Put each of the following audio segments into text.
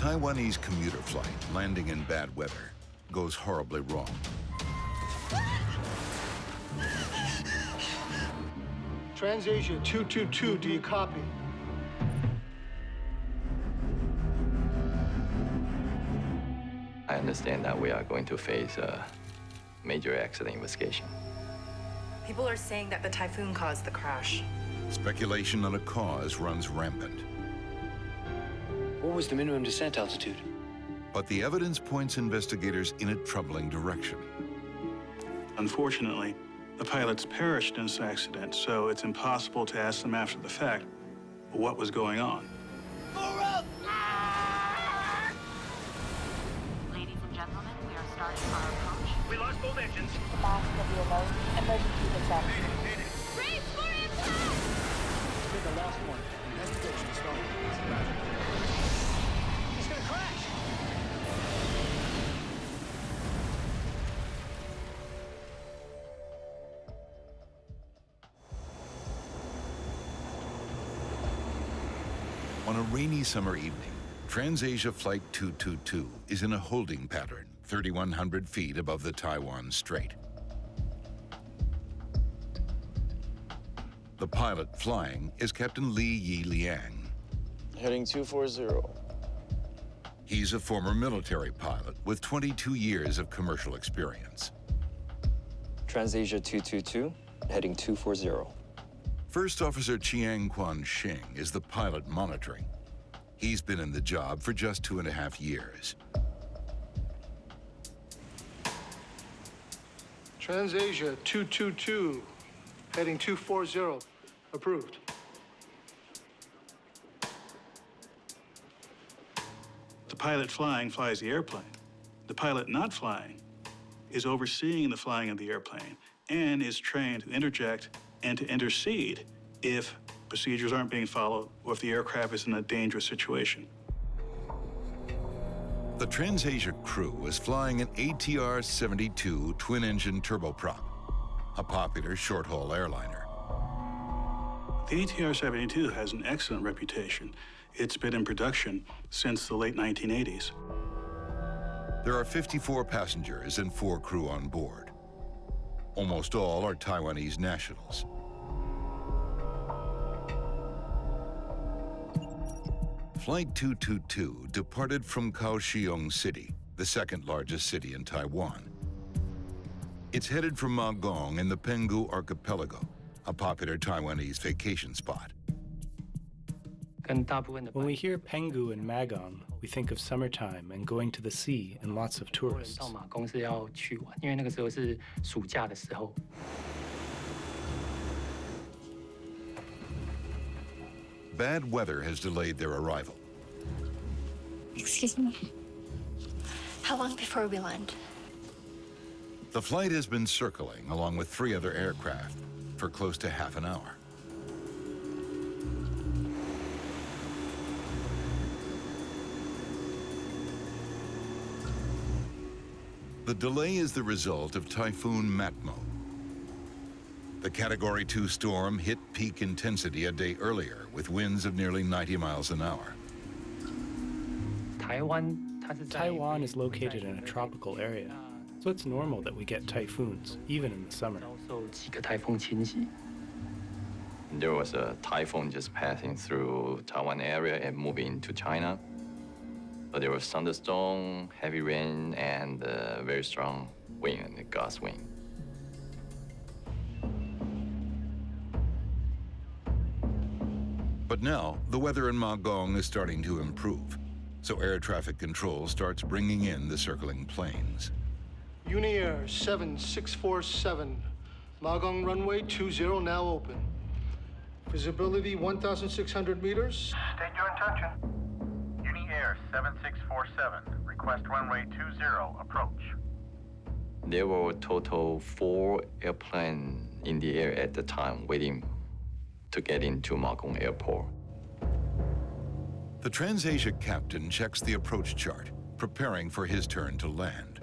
Taiwanese commuter flight landing in bad weather goes horribly wrong. TransAsia 222, do you copy? I understand that we are going to face a major accident investigation. People are saying that the typhoon caused the crash. Speculation on a cause runs rampant. What was the minimum descent altitude? But the evidence points investigators in a troubling direction. Unfortunately, the pilots perished in this accident, so it's impossible to ask them after the fact what was going on. Ladies and gentlemen, we are starting our approach. We lost both engines. Mask of the alert. Emergency descent. Brace for impact! Take the last one. Investigation started. It's gonna crash! On a rainy summer evening, TransAsia Flight 222 is in a holding pattern 3,100 feet above the Taiwan Strait. The pilot flying is Captain Li Yi Liang. Heading 240. He's a former military pilot with 22 years of commercial experience. TransAsia 222, heading 240. First Officer Chiang Quan-shing is the pilot monitoring. He's been in the job for just 2.5 years. TransAsia 222, heading 240, approved. The pilot flying flies the airplane. The pilot not flying is overseeing the flying of the airplane and is trained to interject and to intercede if procedures aren't being followed or if the aircraft is in a dangerous situation. The TransAsia crew is flying an ATR-72 twin-engine turboprop, a popular short-haul airliner. The ATR-72 has an excellent reputation. It's been in production since the late 1980s. There are 54 passengers and 4 crew on board. Almost all are Taiwanese nationals. Flight 222 departed from Kaohsiung City, the second largest city in Taiwan. It's headed for Ma Gong in the Penghu Archipelago, a popular Taiwanese vacation spot. When we hear Penghu and Magong, we think of summertime and going to the sea and lots of tourists. Bad weather has delayed their arrival. Excuse me. How long before we land? The flight has been circling along with 3 other aircraft for close to half an hour. The delay is the result of Typhoon Matmo. The Category 2 storm hit peak intensity a day earlier with winds of nearly 90 miles an hour. Taiwan is located in a tropical area, so it's normal that we get typhoons, even in the summer. There was a typhoon just passing through Taiwan area and moving to China. But there was thunderstorm, heavy rain, and very strong wind, and gust wind. But now, the weather in Ma Gong is starting to improve, so air traffic control starts bringing in the circling planes. Uniair 7647, Magong runway 20 now open. Visibility 1,600 meters. State your intention. Uniair 7647, request runway 20, approach. There were a total 4 airplanes in the air at the time waiting to get into Ma Gong Airport. The TransAsia captain checks the approach chart, preparing for his turn to land.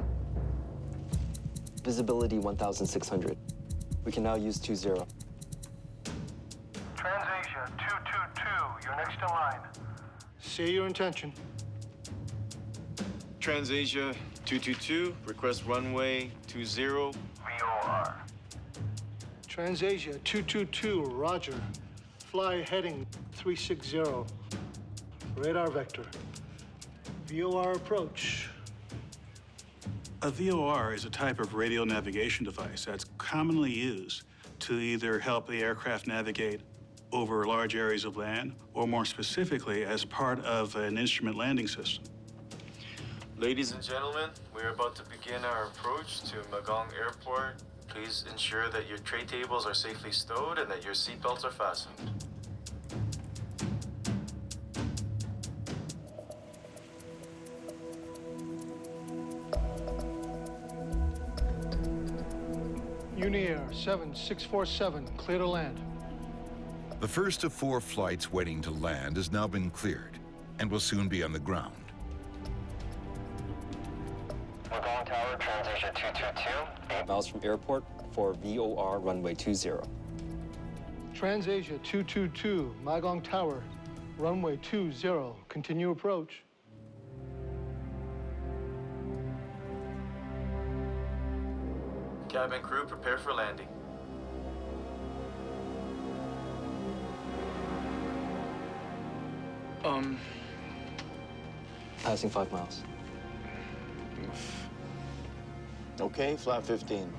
Visibility 1,600. We can now use 20. TransAsia 222, you're next in line. Say your intention. TransAsia 222, request runway 20. VOR. TransAsia 222, roger. Fly heading 360. Radar vector. VOR approach. A VOR is a type of radio navigation device that's commonly used to either help the aircraft navigate over large areas of land, or more specifically, as part of an instrument landing system. Ladies and gentlemen, we're about to begin our approach to Magong Airport. Please ensure that your tray tables are safely stowed and that your seatbelts are fastened. Uniair 7647, clear to land. The first of 4 flights waiting to land has now been cleared and will soon be on the ground. Magong Tower, TransAsia 222. 8 miles from airport for VOR runway 20. TransAsia 222, Magong Tower, runway 20, continue approach. Cabin crew, prepare for landing. Passing 5 miles. Okay, flat 15.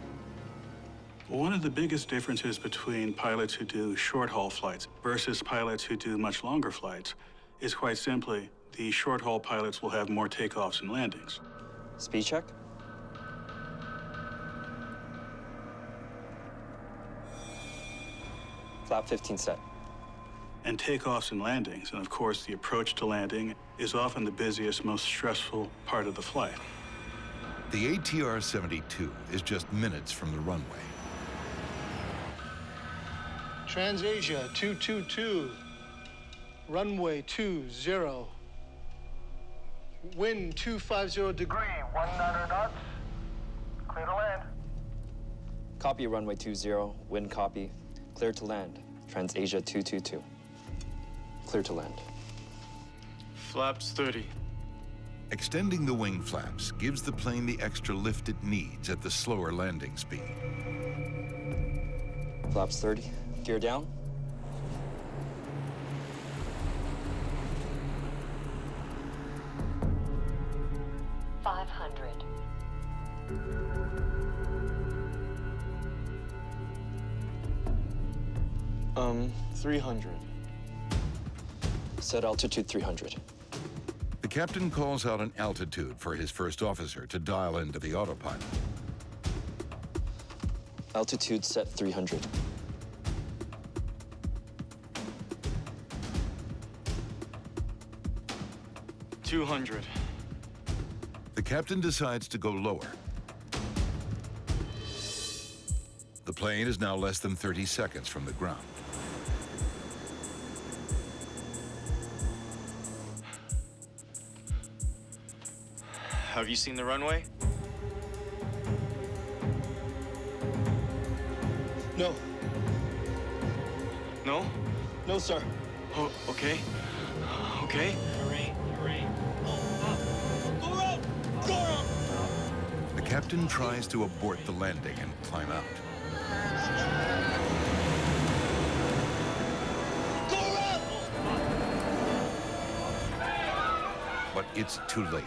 One of the biggest differences between pilots who do short-haul flights versus pilots who do much longer flights is quite simply the short-haul pilots will have more takeoffs and landings. Speed check. Flap 15 set. And takeoffs and landings, and of course the approach to landing, is often the busiest, most stressful part of the flight. The ATR-72 is just minutes from the runway. TransAsia 222, runway 20. Wind 250 degree. 19 knots. Clear to land. Copy runway 20, wind copy. Clear to land. TransAsia 222. Clear to land. Flaps 30. Extending the wing flaps gives the plane the extra lift it needs at the slower landing speed. Flaps 30. Gear down. Um, 300. Set altitude 300. The captain calls out an altitude for his first officer to dial into the autopilot. Altitude set 300. $200. The captain decides to go lower. The plane is now less than 30 seconds from the ground. Have you seen the runway? No. No? No, sir. Oh, okay. Okay. The captain tries to abort the landing and climb out. But it's too late.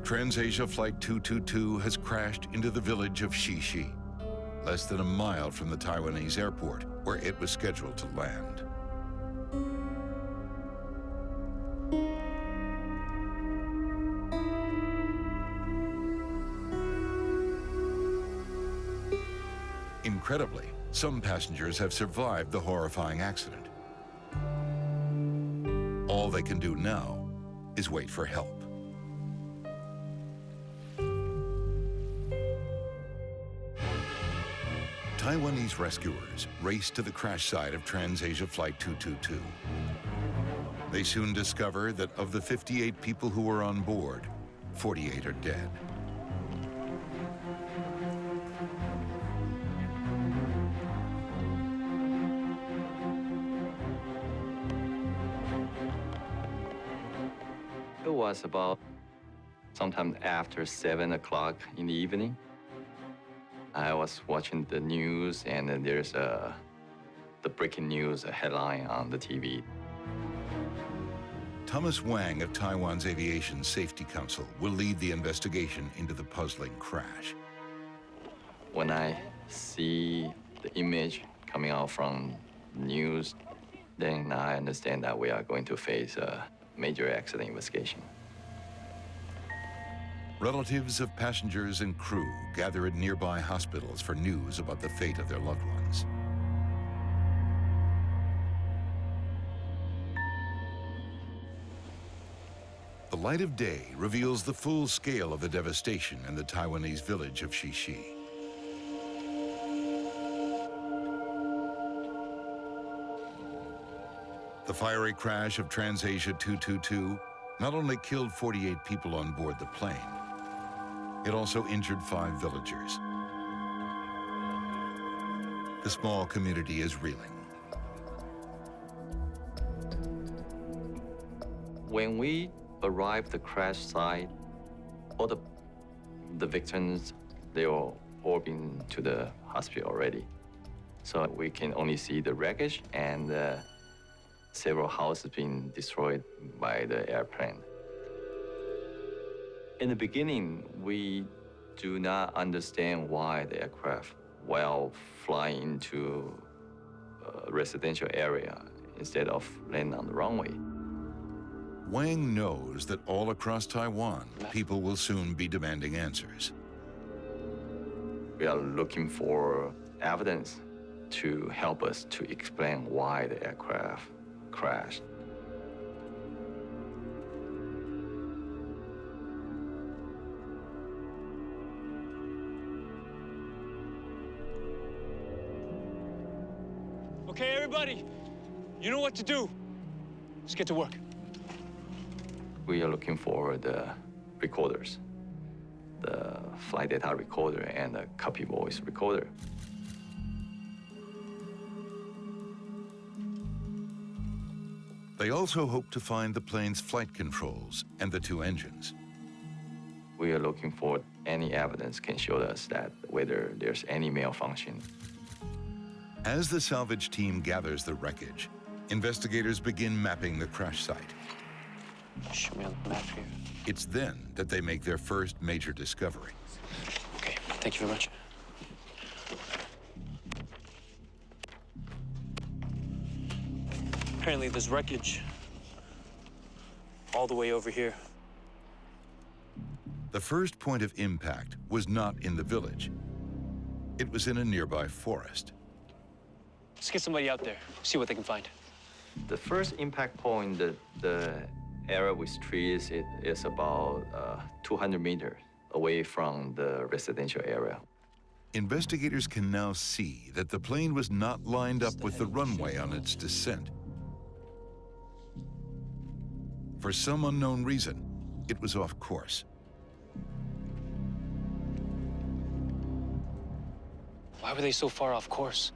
TransAsia Flight 222 has crashed into the village of Shishi, less than a mile from the Taiwanese airport where it was scheduled to land. Incredibly, some passengers have survived the horrifying accident. All they can do now is wait for help. Taiwanese rescuers raced to the crash site of TransAsia Flight 222. They soon discover that of the 58 people who were on board, 48 are dead. It was about sometime after 7 o'clock in the evening. I was watching the news, and then there's the breaking news headline on the TV. Thomas Wang of Taiwan's Aviation Safety Council will lead the investigation into the puzzling crash. When I see the image coming out from news, then I understand that we are going to face a major accident investigation. Relatives of passengers and crew gather at nearby hospitals for news about the fate of their loved ones. The light of day reveals the full scale of the devastation in the Taiwanese village of Xixi. The fiery crash of TransAsia 222 not only killed 48 people on board the plane, it also injured 5 villagers. The small community is reeling. When we arrived at the crash site, all the victims, they were all been to the hospital already. So we can only see the wreckage and several houses being destroyed by the airplane. In the beginning, we do not understand why the aircraft, while flying into a residential area instead of landing on the runway. Wang knows that all across Taiwan, people will soon be demanding answers. We are looking for evidence to help us to explain why the aircraft crashed. Okay, everybody, you know what to do. Let's get to work. We are looking for the recorders, the flight data recorder and the copy voice recorder. They also hope to find the plane's flight controls and the 2 engines. We are looking for any evidence can show us that whether there's any malfunction. As the salvage team gathers the wreckage, investigators begin mapping the crash site. Show me on the map here. It's then that they make their first major discovery. Okay, thank you very much. Apparently there's wreckage all the way over here. The first point of impact was not in the village. It was in a nearby forest. Let's get somebody out there, see what they can find. The first impact point, the area with trees, it is about 200 meters away from the residential area. Investigators can now see that the plane was not lined up with the runway on its descent. For some unknown reason, it was off course. Why were they so far off course?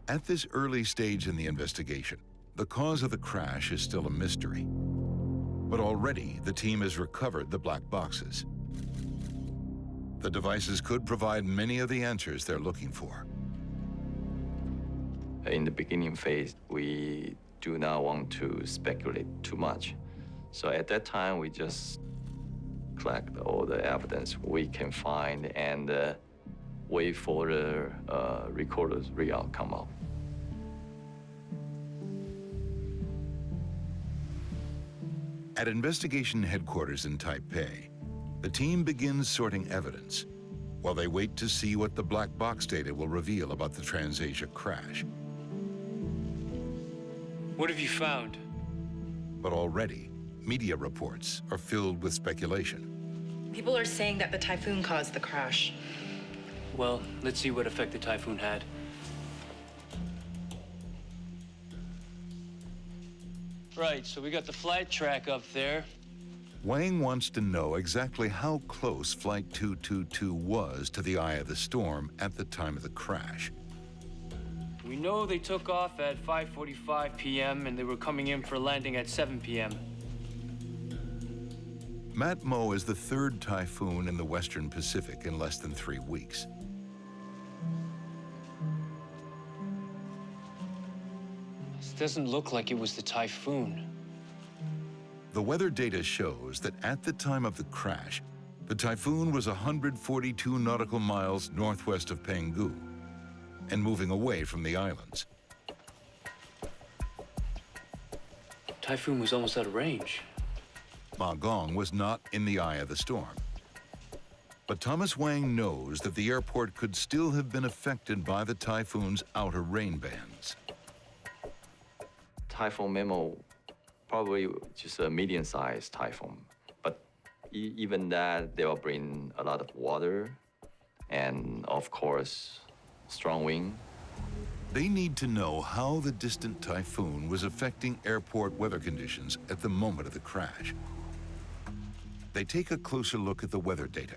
At this early stage in the investigation, the cause of the crash is still a mystery. But already, the team has recovered the black boxes. The devices could provide many of the answers they're looking for. In the beginning phase, we do not want to speculate too much. So at that time, we just collect all the evidence we can find and wait for the recorder's readout come out. At investigation headquarters in Taipei, the team begins sorting evidence while they wait to see what the black box data will reveal about the TransAsia crash. What have you found? But already, media reports are filled with speculation. People are saying that the typhoon caused the crash. Well, let's see what effect the typhoon had. Right, so we got the flight track up there. Wang wants to know exactly how close Flight 222 was to the eye of the storm at the time of the crash. We know they took off at 5:45 p.m. and they were coming in for landing at 7 p.m. Matmo is the third typhoon in the Western Pacific in less than 3 weeks. This doesn't look like it was the typhoon. The weather data shows that at the time of the crash, the typhoon was 142 nautical miles northwest of Penghu and moving away from the islands. Typhoon was almost out of range. Ma Gong was not in the eye of the storm. But Thomas Wang knows that the airport could still have been affected by the typhoon's outer rain bands. Typhoon Memo, probably just a medium-sized typhoon. But even that, they will bring a lot of water and, of course, strong wind. They need to know how the distant typhoon was affecting airport weather conditions at the moment of the crash. They take a closer look at the weather data.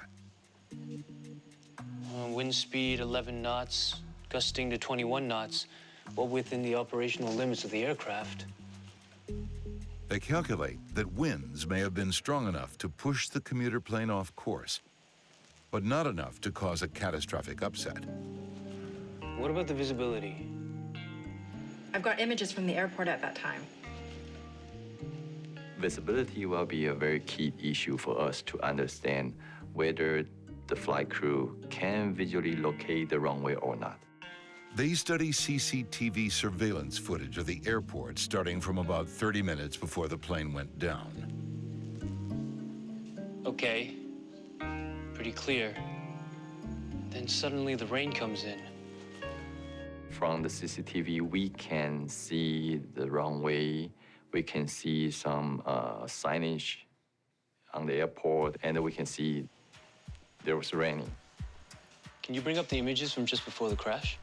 Wind speed 11 knots, gusting to 21 knots, well within the operational limits of the aircraft. They calculate that winds may have been strong enough to push the commuter plane off course, but not enough to cause a catastrophic upset. What about the visibility? I've got images from the airport at that time. Visibility will be a very key issue for us to understand whether the flight crew can visually locate the runway or not. They study CCTV surveillance footage of the airport starting from about 30 minutes before the plane went down. Okay, pretty clear. Then suddenly the rain comes in. From the CCTV, we can see the runway, we can see some signage on the airport, and we can see there was raining. Can you bring up the images from just before the crash?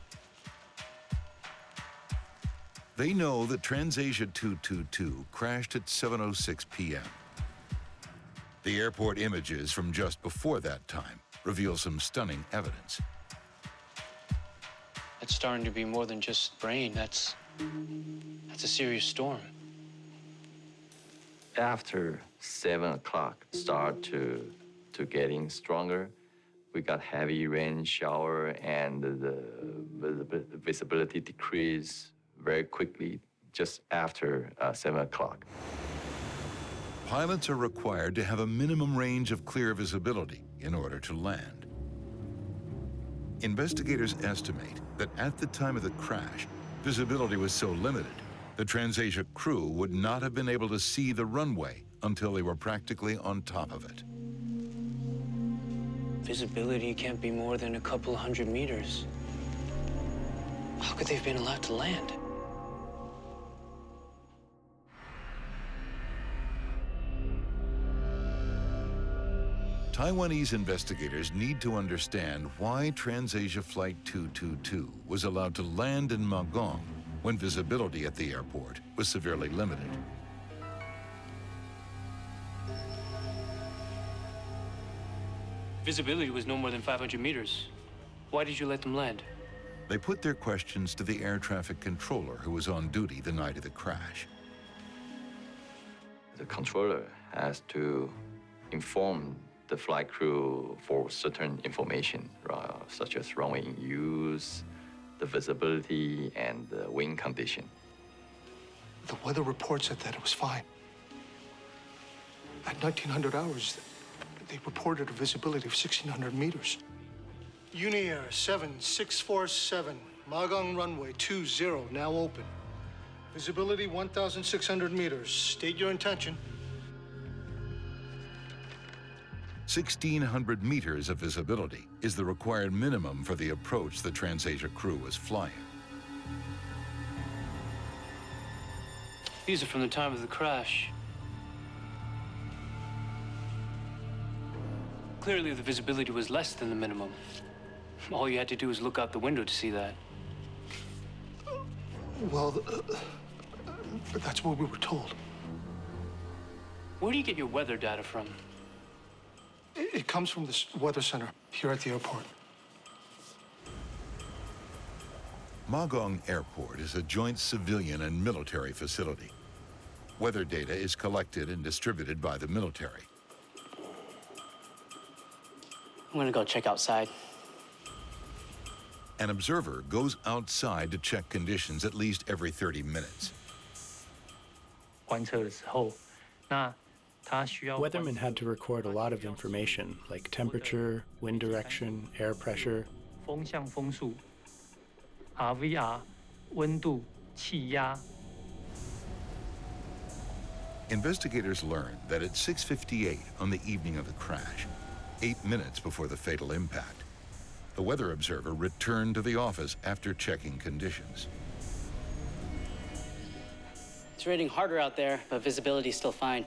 They know that TransAsia 222 crashed at 7:06 p.m. The airport images from just before that time reveal some stunning evidence. That's starting to be more than just rain. That's a serious storm. After 7 o'clock, start to getting stronger. We got heavy rain shower and the visibility decreased very quickly just after 7 o'clock. Pilots are required to have a minimum range of clear visibility in order to land. Investigators estimate that at the time of the crash, visibility was so limited, the TransAsia crew would not have been able to see the runway until they were practically on top of it. Visibility can't be more than a couple hundred meters. How could they have been allowed to land? Taiwanese investigators need to understand why TransAsia Flight 222 was allowed to land in Ma Gong when visibility at the airport was severely limited. Visibility was no more than 500 meters. Why did you let them land? They put their questions to the air traffic controller who was on duty the night of the crash. The controller has to inform the flight crew for certain information, such as runway in use, the visibility, and the wind condition. The weather report said that it was fine. At 1900 hours, they reported a visibility of 1600 meters. Uniair 7647, Magong runway 20, now open. Visibility 1,600 meters. State your intention. 1,600 meters of visibility is the required minimum for the approach the TransAsia crew was flying. These are from the time of the crash. Clearly, the visibility was less than the minimum. All you had to do was look out the window to see that. Well, but that's what we were told. Where do you get your weather data from? It comes from this weather center here at the airport. Magong Airport is a joint civilian and military facility. Weather data is collected and distributed by the military. I'm gonna go check outside. An observer goes outside to check conditions at least every 30 minutes. Weathermen had to record a lot of information, like temperature, wind direction, air pressure. Investigators learned that at 6:58 on the evening of the crash, 8 minutes before the fatal impact, the weather observer returned to the office after checking conditions. It's raining harder out there, but visibility is still fine.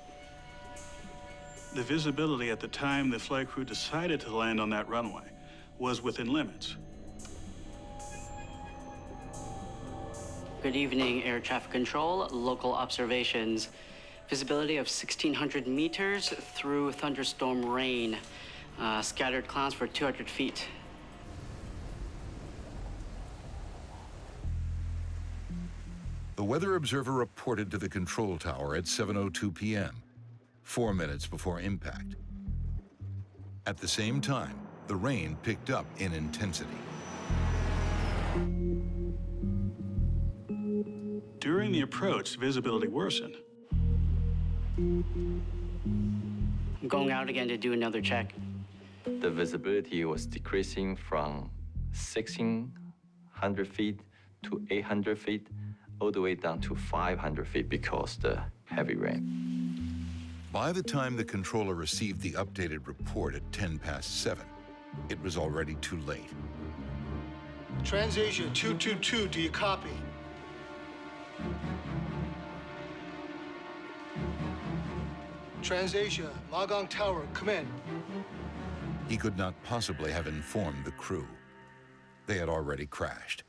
The visibility at the time the flight crew decided to land on that runway was within limits. Good evening, air traffic control. Local observations. Visibility of 1,600 meters through thunderstorm rain. Scattered clouds for 200 feet. The weather observer reported to the control tower at 7:02 p.m., 4 minutes before impact. At the same time, the rain picked up in intensity. During the approach, visibility worsened. I'm going out again to do another check. The visibility was decreasing from 1,600 feet to 800 feet, all the way down to 500 feet because the heavy rain. By the time the controller received the updated report at 7:10, it was already too late. TransAsia 222, do you copy? TransAsia, Magong Tower, come in. He could not possibly have informed the crew. They had already crashed.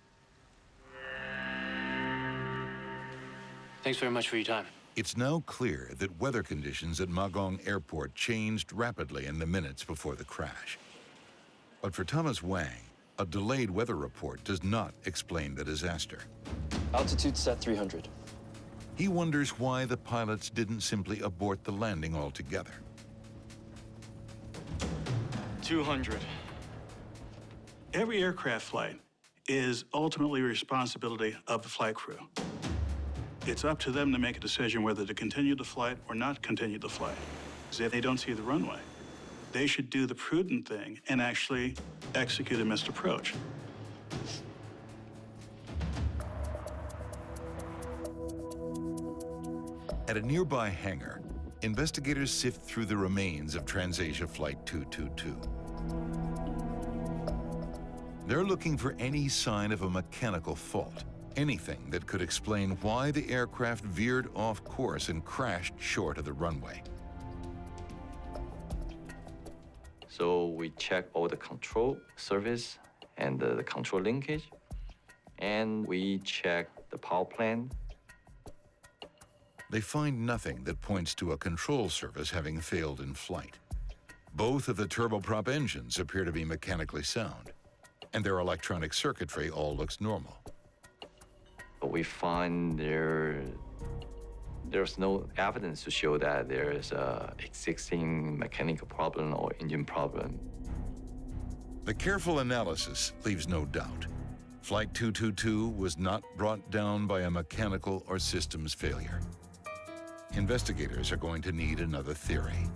Thanks very much for your time. It's now clear that weather conditions at Magong Airport changed rapidly in the minutes before the crash. But for Thomas Wang, a delayed weather report does not explain the disaster. Altitude set 300. He wonders why the pilots didn't simply abort the landing altogether. 200. Every aircraft flight is ultimately the responsibility of the flight crew. It's up to them to make a decision whether to continue the flight or not continue the flight. Because if they don't see the runway, they should do the prudent thing and actually execute a missed approach. At a nearby hangar, investigators sift through the remains of TransAsia Flight 222. They're looking for any sign of a mechanical fault, anything that could explain why the aircraft veered off course and crashed short of the runway. So we check all the control service and the control linkage, and we check the power plant. They find nothing that points to a control service having failed in flight. Both of the turboprop engines appear to be mechanically sound, and their electronic circuitry all looks normal. But we find there's no evidence to show that there is a existing mechanical problem or engine problem. The careful analysis leaves no doubt. Flight 222 was not brought down by a mechanical or systems failure. Investigators are going to need another theory.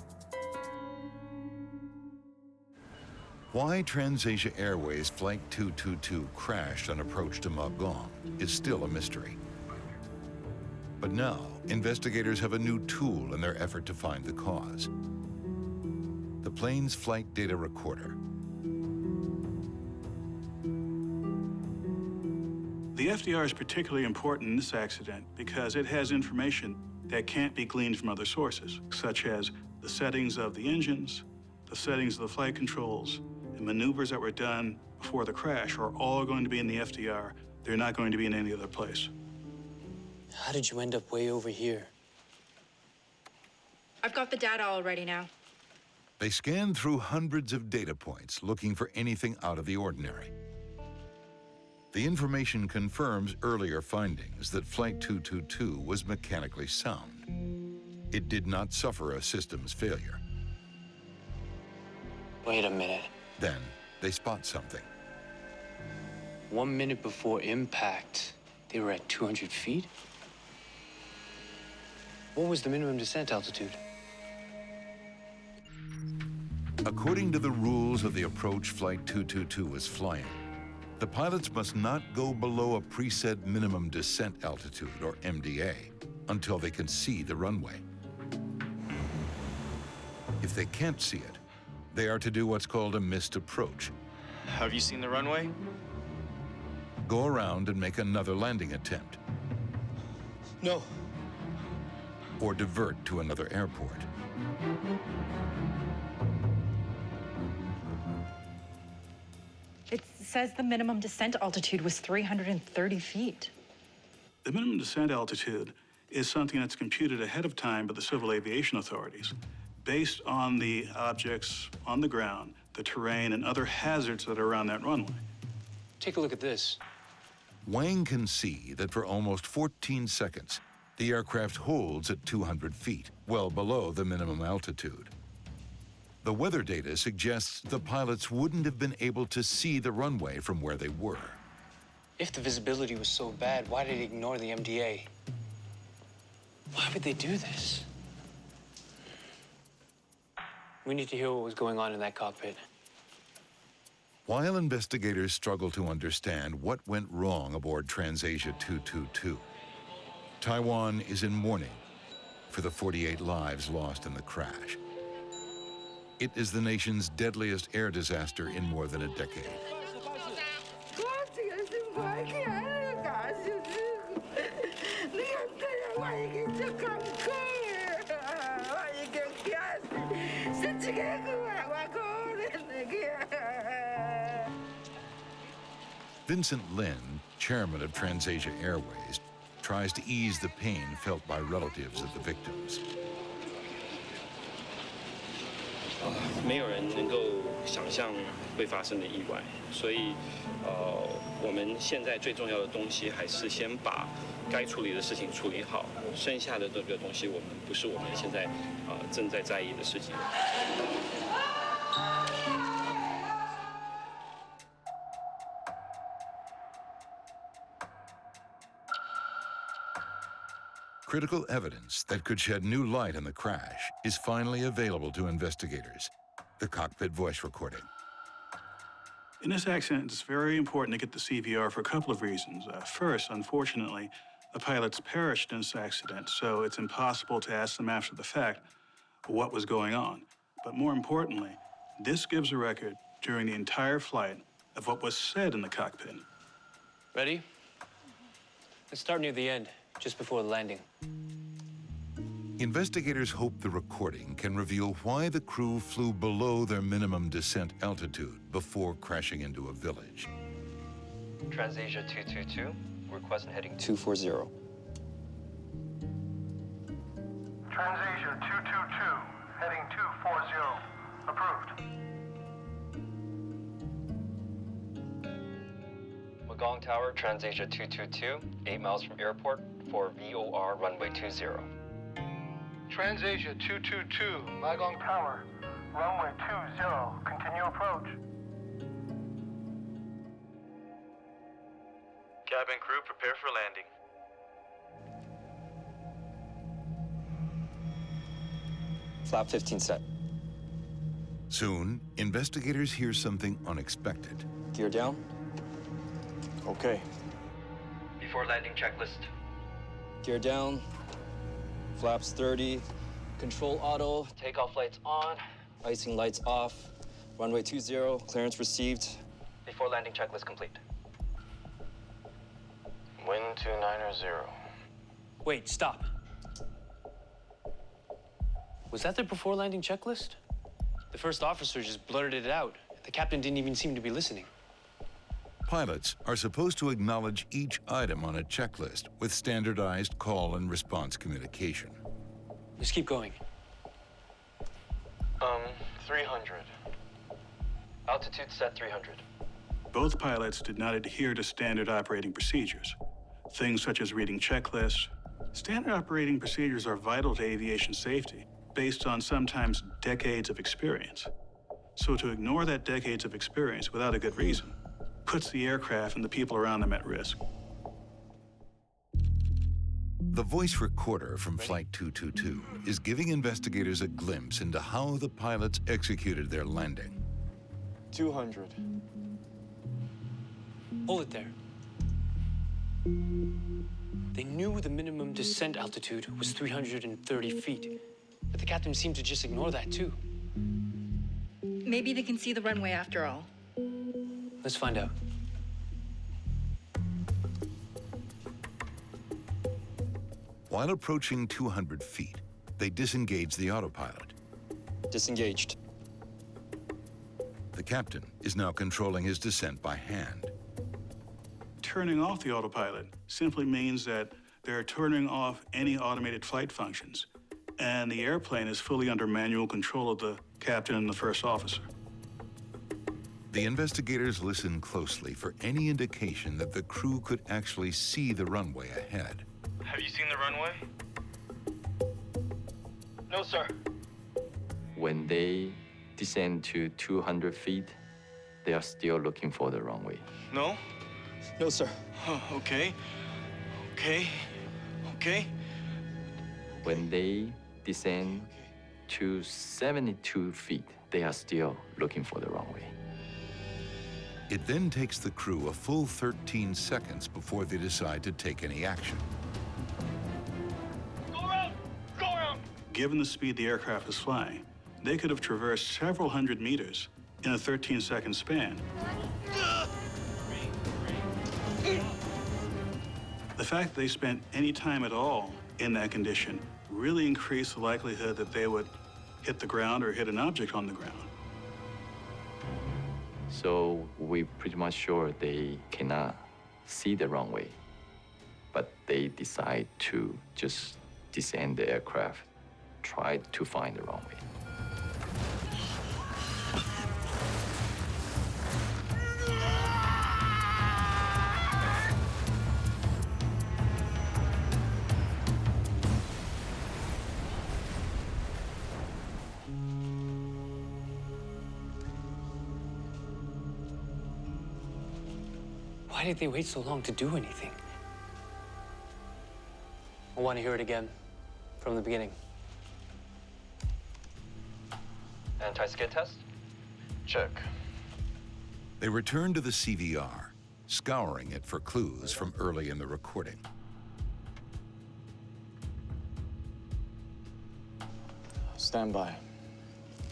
Why TransAsia Airways Flight 222 crashed on approach to Magong is still a mystery. But now, investigators have a new tool in their effort to find the cause. The plane's flight data recorder. The FDR is particularly important in this accident because it has information that can't be gleaned from other sources, such as the settings of the engines, the settings of the flight controls, and maneuvers that were done before the crash are all going to be in the FDR. They're not going to be in any other place. How did you end up way over here? I've got the data all ready now. They scanned through hundreds of data points looking for anything out of the ordinary. The information confirms earlier findings that Flight 222 was mechanically sound. It did not suffer a systems failure. Wait a minute. Then they spot something. 1 minute before impact, they were at 200 feet? What was the minimum descent altitude? According to the rules of the approach Flight 222 was flying, the pilots must not go below a preset minimum descent altitude, or MDA, until they can see the runway. If they can't see it, they are to do what's called a missed approach. Have you seen the runway? Go around and make another landing attempt. No. Or divert to another airport. It says the minimum descent altitude was 330 feet. The minimum descent altitude is something that's computed ahead of time by the civil aviation authorities based on the objects on the ground, the terrain, and other hazards that are around that runway. Take a look at this. Wang can see that for almost 14 seconds, the aircraft holds at 200 feet, well below the minimum altitude. The weather data suggests the pilots wouldn't have been able to see the runway from where they were. If the visibility was so bad, why did they ignore the MDA? Why would they do this? We need to hear what was going on in that cockpit. While investigators struggle to understand what went wrong aboard TransAsia 222, Taiwan is in mourning for the 48 lives lost in the crash. It is the nation's deadliest air disaster in more than a decade. Vincent Lin, chairman of TransAsia Airways, tries to ease the pain felt by relatives of the victims. 没有人能够想象会发生的意外，所以我们现在最重要的东西还是先把该处理的事情处理好，剩下的这个东西不是我们现在正在在意的事情。 Critical evidence that could shed new light on the crash is finally available to investigators. The cockpit voice recording. In this accident, it's very important to get the CVR for a couple of reasons. First, unfortunately, the pilots perished in this accident, so it's impossible to ask them after the fact what was going on. But more importantly, this gives a record during the entire flight of what was said in the cockpit. Ready? Let's start near the end, just before the landing. Investigators hope the recording can reveal why the crew flew below their minimum descent altitude before crashing into a village. TransAsia 222, request heading 240. TransAsia 222, heading 240. Approved. Magong Tower, TransAsia 222, 8 miles from airport for VOR runway 20. TransAsia 222, Magong Tower, runway 20. Continue approach. Cabin crew, prepare for landing. Flap 15 set. Soon, investigators hear something unexpected. Gear down. Okay. Before landing checklist. Gear down. Flaps 30. Control auto. Takeoff lights on. Icing lights off. Runway 20. Clearance received. Before landing checklist complete. Wind 290. Wait, stop. Was that their before landing checklist? The first officer just blurted it out. The captain didn't even seem to be listening. Pilots are supposed to acknowledge each item on a checklist with standardized call and response communication. Let's keep going. 300. Altitude set 300. Both pilots did not adhere to standard operating procedures. Things such as reading checklists. Standard operating procedures are vital to aviation safety, based on sometimes decades of experience. So to ignore that decades of experience without a good reason puts the aircraft and the people around them at risk. The voice recorder from Flight 222 is giving investigators a glimpse into how the pilots executed their landing. 200. Hold it there. They knew the minimum descent altitude was 330 feet, but the captain seemed to just ignore that too. Maybe they can see the runway after all. Let's find out. While approaching 200 feet, they disengage the autopilot. Disengaged. The captain is now controlling his descent by hand. Turning off the autopilot simply means that they're turning off any automated flight functions, and the airplane is fully under manual control of the captain and the first officer. The investigators listen closely for any indication that the crew could actually see the runway ahead. Have you seen the runway? No, sir. When they descend to 200 feet, they are still looking for the runway. No? No, sir. Oh, okay. When they descend to 72 feet, they are still looking for the runway. It then takes the crew a full 13 seconds before they decide to take any action. Go around! Go around! Given the speed the aircraft was flying, they could have traversed several hundred meters in a 13-second span. The fact that they spent any time at all in that condition really increased the likelihood that they would hit the ground or hit an object on the ground. So we're pretty much sure they cannot see the runway, but they decide to just descend the aircraft, try to find the runway. Why did they wait so long to do anything? I want to hear it again, from the beginning. Anti-skid test? Check. They return to the CVR, scouring it for clues from early in the recording. Stand by.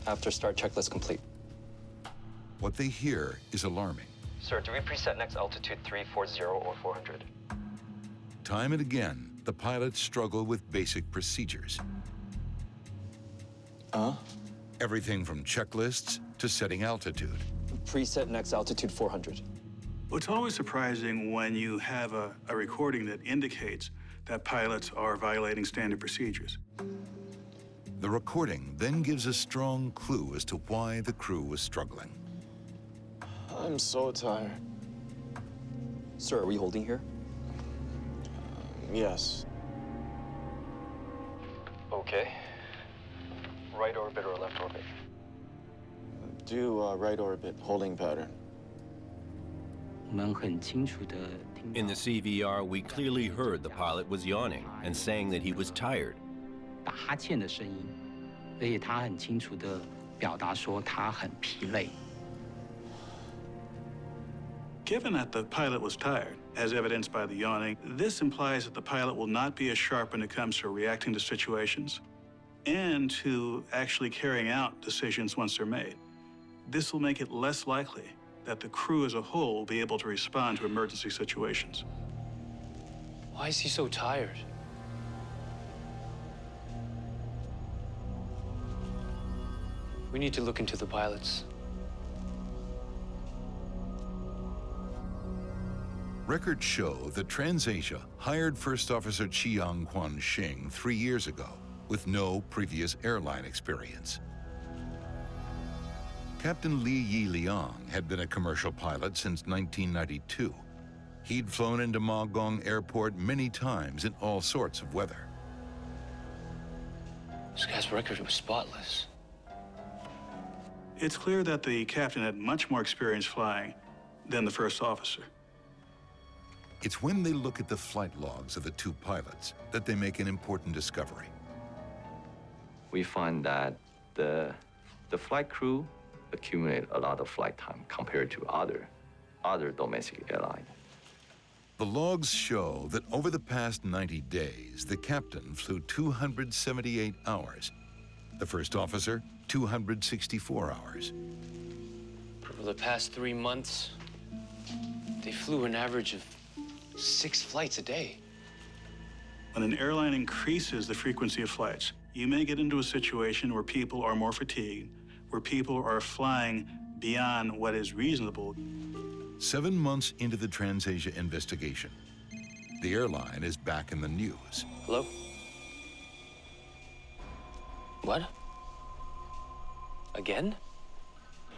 After start checklist complete. What they hear is alarming. Sir, do we preset next altitude 340 or 400? Time and again, the pilots struggle with basic procedures. Everything from checklists to setting altitude. Preset next altitude 400. Well, it's always surprising when you have a recording that indicates that pilots are violating standard procedures. The recording then gives a strong clue as to why the crew was struggling. I'm so tired. Sir, are we holding here? Yes. Okay. Right orbit or left orbit? Do right orbit, holding pattern. In the CVR, we clearly heard the pilot was yawning and saying that he was tired. Given that the pilot was tired, as evidenced by the yawning, this implies that the pilot will not be as sharp when it comes to reacting to situations and to actually carrying out decisions once they're made. This will make it less likely that the crew as a whole will be able to respond to emergency situations. Why is he so tired? We need to look into the pilots. Records show that TransAsia hired First Officer Chiang Kwan-shing 3 years ago with no previous airline experience. Captain Li Yi Liang had been a commercial pilot since 1992. He'd flown into Ma Gong Airport many times in all sorts of weather. This guy's record was spotless. It's clear that the captain had much more experience flying than the first officer. It's when they look at the flight logs of the two pilots that they make an important discovery. We find that the flight crew accumulate a lot of flight time compared to other domestic airlines. The logs show that over the past 90 days, the captain flew 278 hours. The first officer, 264 hours. For the past 3 months, they flew an average of 6 flights a day. When an airline increases the frequency of flights, you may get into a situation where people are more fatigued, where people are flying beyond what is reasonable. 7 months into the TransAsia investigation, the airline is back in the news. Hello? What? Again?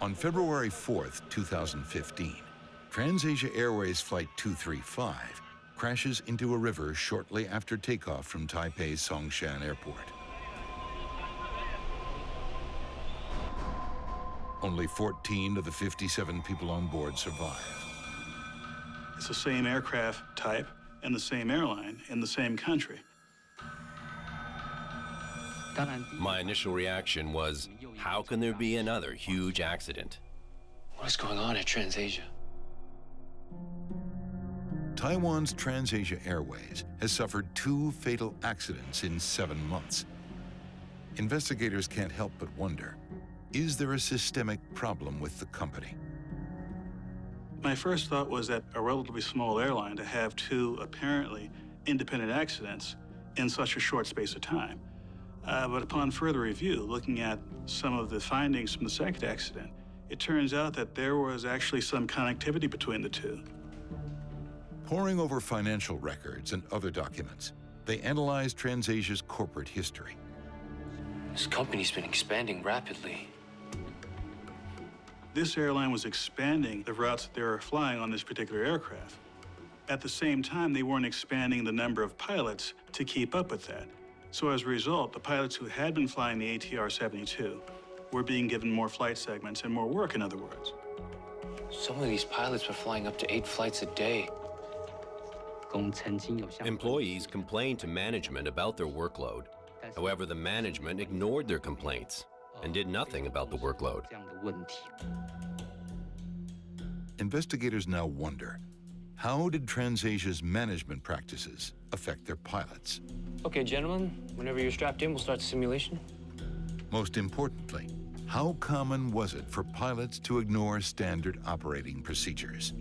On February 4th, 2015, TransAsia Airways Flight 235 crashes into a river shortly after takeoff from Taipei's Songshan Airport. Only 14 of the 57 people on board survive. It's the same aircraft type and the same airline in the same country. My initial reaction was, how can there be another huge accident? What is going on at TransAsia? Taiwan's TransAsia Airways has suffered 2 fatal accidents in 7 months. Investigators can't help but wonder, is there a systemic problem with the company? My first thought was that a relatively small airline to have 2 apparently independent accidents in such a short space of time. But upon further review, looking at some of the findings from the second accident, it turns out that there was actually some connectivity between the 2. Poring over financial records and other documents, they analyzed TransAsia's corporate history. This company's been expanding rapidly. This airline was expanding the routes that they were flying on this particular aircraft. At the same time, they weren't expanding the number of pilots to keep up with that. So as a result, the pilots who had been flying the ATR-72 were being given more flight segments and more work, in other words. Some of these pilots were flying up to 8 flights a day. Employees complained to management about their workload. However, the management ignored their complaints and did nothing about the workload. Investigators now wonder, how did TransAsia's management practices affect their pilots? Okay, gentlemen, whenever you're strapped in, we'll start the simulation. Most importantly, how common was it for pilots to ignore standard operating procedures?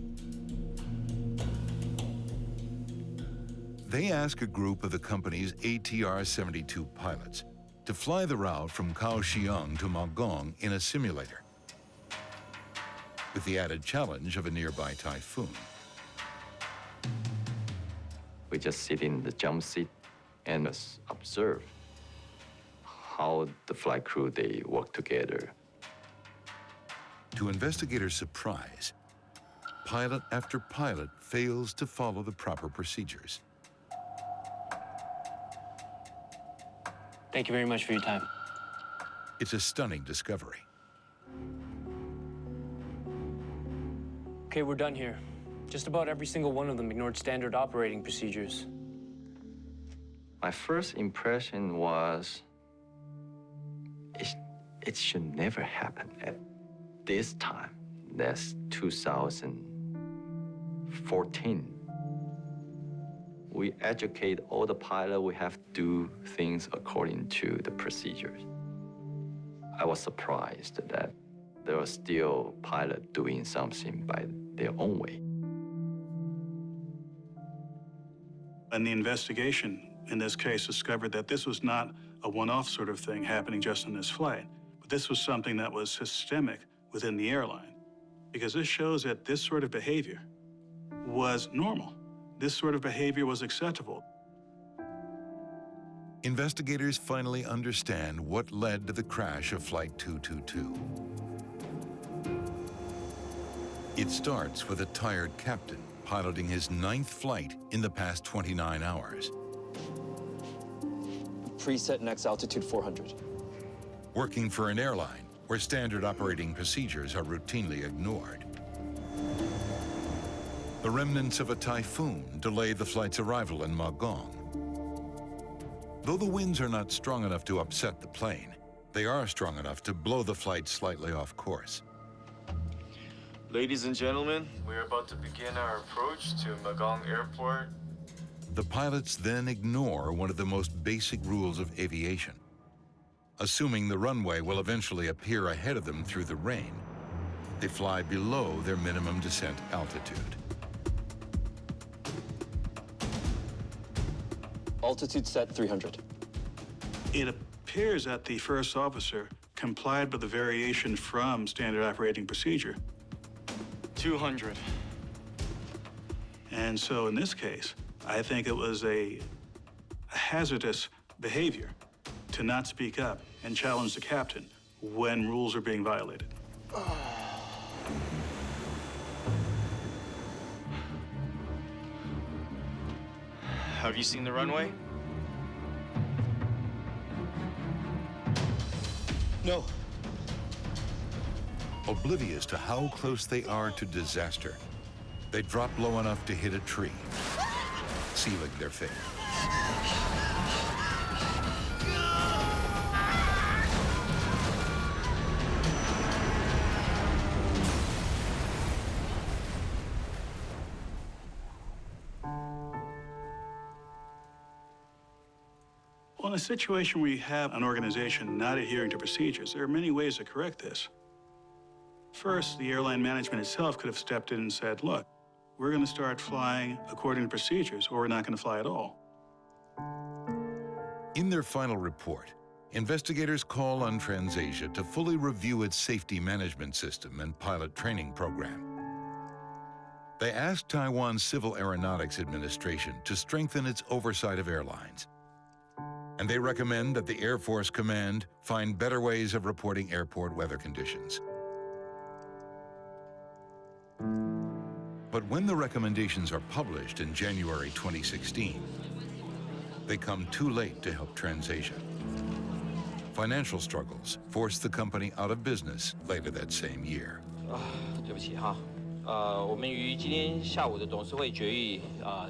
They ask a group of the company's ATR-72 pilots to fly the route from Kaohsiung to Ma Gong in a simulator, with the added challenge of a nearby typhoon. We just sit in the jump seat and observe how the flight crew, they work together. To investigators' surprise, pilot after pilot fails to follow the proper procedures. Thank you very much for your time. It's a stunning discovery. Okay, we're done here. Just about every single one of them ignored standard operating procedures. My first impression was, it should never happen at this time. That's 2014. We educate all the pilots, we have to do things according to the procedures. I was surprised that there are still pilots doing something by their own way. And the investigation, in this case, discovered that this was not a one-off sort of thing happening just on this flight, but this was something that was systemic within the airline. Because this shows that this sort of behavior was normal. This sort of behavior was acceptable. Investigators finally understand what led to the crash of Flight 222. It starts with a tired captain piloting his 9th flight in the past 29 hours. Preset next altitude 400. Working for an airline where standard operating procedures are routinely ignored. The remnants of a typhoon delay the flight's arrival in Magong. Though the winds are not strong enough to upset the plane, they are strong enough to blow the flight slightly off course. Ladies and gentlemen, we're about to begin our approach to Magong Airport. The pilots then ignore one of the most basic rules of aviation. Assuming the runway will eventually appear ahead of them through the rain, they fly below their minimum descent altitude. Altitude set 300. It appears that the first officer complied with the variation from standard operating procedure. 200. And so in this case, I think it was a hazardous behavior to not speak up and challenge the captain when rules are being violated. Have you seen the runway? No. Oblivious to how close they are to disaster, they drop low enough to hit a tree, sealing their fate. Well, in a situation where you have an organization not adhering to procedures, there are many ways to correct this. First, the airline management itself could have stepped in and said, look, we're going to start flying according to procedures, or we're not going to fly at all. In their final report, investigators call on TransAsia to fully review its safety management system and pilot training program. They ask Taiwan's Civil Aeronautics Administration to strengthen its oversight of airlines. And they recommend that the Air Force Command find better ways of reporting airport weather conditions. But when the recommendations are published in January 2016, they come too late to help TransAsia. Financial struggles forced the company out of business later that same year. 对不起哈，我们于今天下午的董事会决议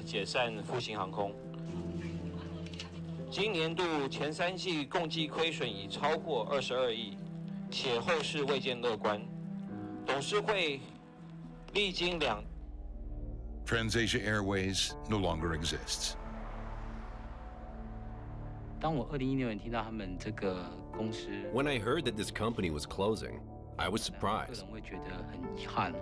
解散复兴航空。今年度前3季共计亏损已超过22亿，且后市未见乐观。董事会历经TransAsia Airways no longer exists. 当我2016年听到他们这个公司 When I heard that this company was closing, I was 个 surprised. 人会觉得很遗憾。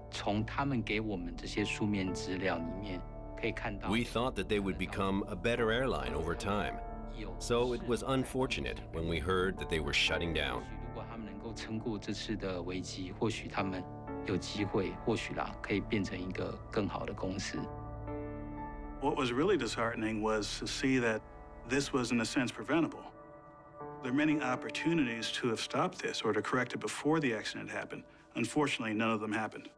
从他们给我们这些书面资料里面可以看到 We thought that they would become a better airline over time. So it was unfortunate when we heard that they were shutting down. 如果他们能够撑过这次的危机，或许他们有机会，或许啦，可以变成一个更好的公司。 What was really disheartening was to see that this was, in a sense, preventable. There are many opportunities to have stopped this or to correct it before the accident happened. Unfortunately, none of them happened.